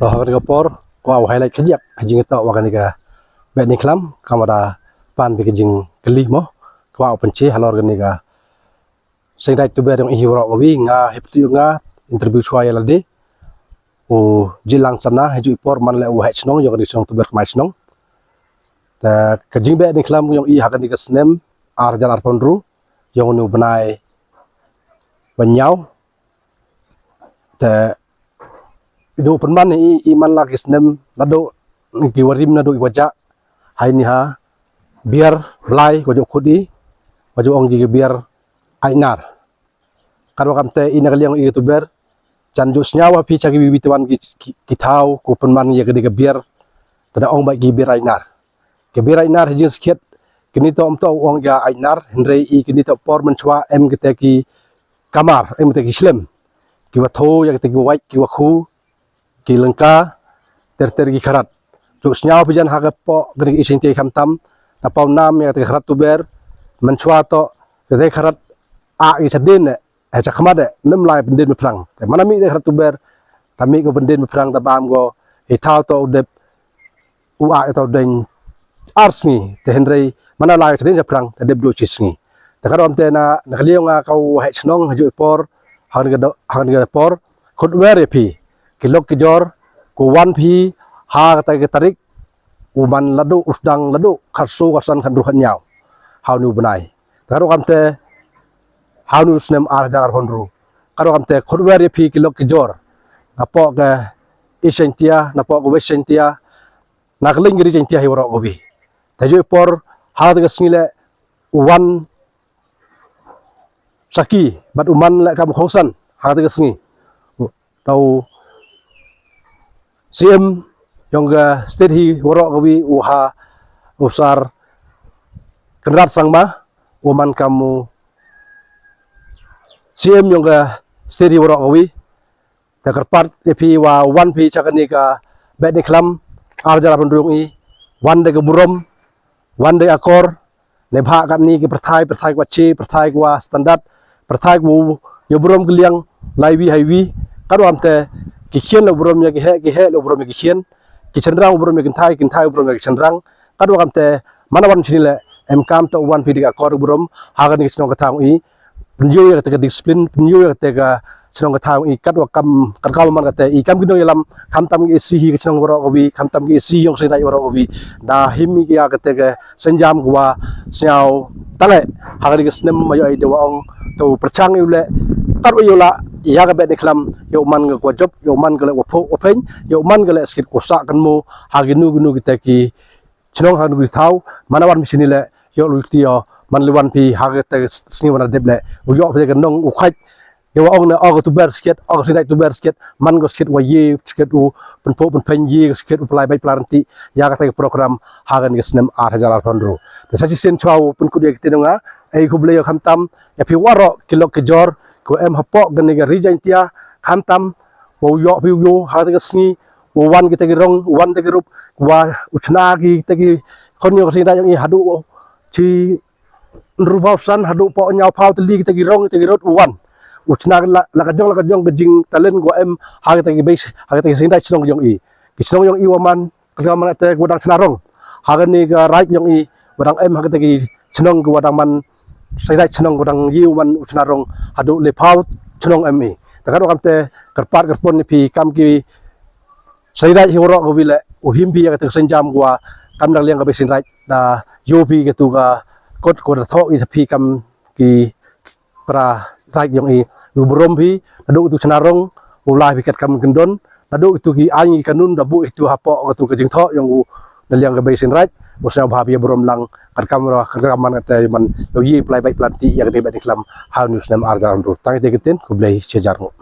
toh harga por wow highlight kejak hajing itu wakan ika bet ni kelam kamera pan bi kejing kelih mo wow penci halor gani ka sing right to ber yang ihi waro wi nga heptu nga interview suai lade o jilang sana haju por man le wa hnong yo di song to ber mai snong ta kejing bet ni kelam yang i hakan ika snem ar jalar pondru yang nu benai banyau ta do penman ni iman lagi snem nado giwarim nado iwaja hai ni ha biar belai ko jo khudi ko jo ong gi biar ainar karo kamte ina kaliang i tuber chan jo snyawa pi chagi bibitawan ki thau ko penman ye ke biar tada ong ba gi biar ainar ke biar ainar hijing skit kini to om to ong ga ainar henrei i kini to por menchwa em kete ki kamar em kete ki slem ki wa tho ya kete ki wai ki wa khu ki lengka ter gi kharat jo snyaw pijan ha po gri isin te kham tam na pau nam ya te kharat tu ber menchwa to te kharat a gi sadin ne ha cha khama de mem lai bendin me prang te manami te kharat tu ber tami ko bendin me prang ta bam go he thao to de u a to den arsni te henrei mana lai sadin ja prang te de do chisni te karom te na khliyo nga kau he snong haju por han ga por khot wer pi kilok kijor ku wan pi ha kata ke tarik uman ladu usdang ladu khasu kasan khandru khanyau hau nu benai karo kamte hau nu snem ar jarar hondru karo kamte khurwer pi kilok kijor apo ke isentia napo go wesentia nakling giri sentia hiwro gobi tajo por ha ke snile uwan saki bat uman le kam khosan ha ke sngi tau CM yang ke state hi warok kawi uha usar kenrat sangma uman kamu CM yang ke state hi warok kawi takarpat epi wa one pi chakani ka bet niklam arjara penduduk i one de ke burom one de akor nebha kat ni ke perthai kwa che perthai kwa standard perthai ku yo burom kliang laiwi haiwi karo amte kikian lo burom ya ki he lo burom ya kikian ki chenrang burom ya kinthai burom ya chenrang kadu kamte manawan chinile em kam to wan pidi akor burom hagan ni snong kathang i penyu ya te disiplin penyu ya te ka snong kathang i kadu kam karkal man kate i kam gido yalam kam tam gi si hi snong waro obi kam tam gi si yong sai waro obi da himi ya kate ka senjam gwa siao tale hagan ni snem mayo ai dewaong to perchang yule kadu yola iya ka bet niklam yo man ga job yo man ga le opho open yo man ga le skit ko sa kan mo haginu gnu kita ki chnong hanu gi thau manawan misini le yo lu ti yo man liwan pi hag te sni wana deble yo pe ga nong u khait yo ong na og tu ber skit og sinai tu ber skit man go skit wa ye skit u pen po pen pen ye skit u plai bai planti ya ka te program hagan gi snem 8000 pondro te sa chi sen chau pen ku de ti nga ai ku ble yo kham tam ya pi waro kilok ke jor ko em hapok gani ga rijantia khantam wo yo pi yo ha ta sni wo wan ki te rong wan te rup wa uchna ki te ki kon yo sin da yang i hadu chi rubau san hadu po nyau phau te li ki te rong te rot wan uchna la ka jong gejing talen go em ha ta ki base ha ta ki sin da chnong yong i ki chnong yong i waman ka man te godang snarong ha ga ni ga right yong i wadang em ha ta ki chnong go wadang man sai dai chnong godang yiu man usnarong hadu le phau chnong ami takaro kamte karpar karpon ni pi kam ki sai dai hiwro go bile u himpi ya te senjam gwa kam dang liang ka besin rai da yopi ke tu ga kot ko da thok i pi kam ki pra rai yong i u brom pi hadu tu chnarong ulai pi kat kam gendon hadu tu ki ai kanun da bu itu hapo tu ke jing thok yong u liang ka besin rai usah bahagia berom lang kerkaman kata man yo yi play baik planti yang debat iklam how news nam ardan ru tangi teketin ku blai sejarno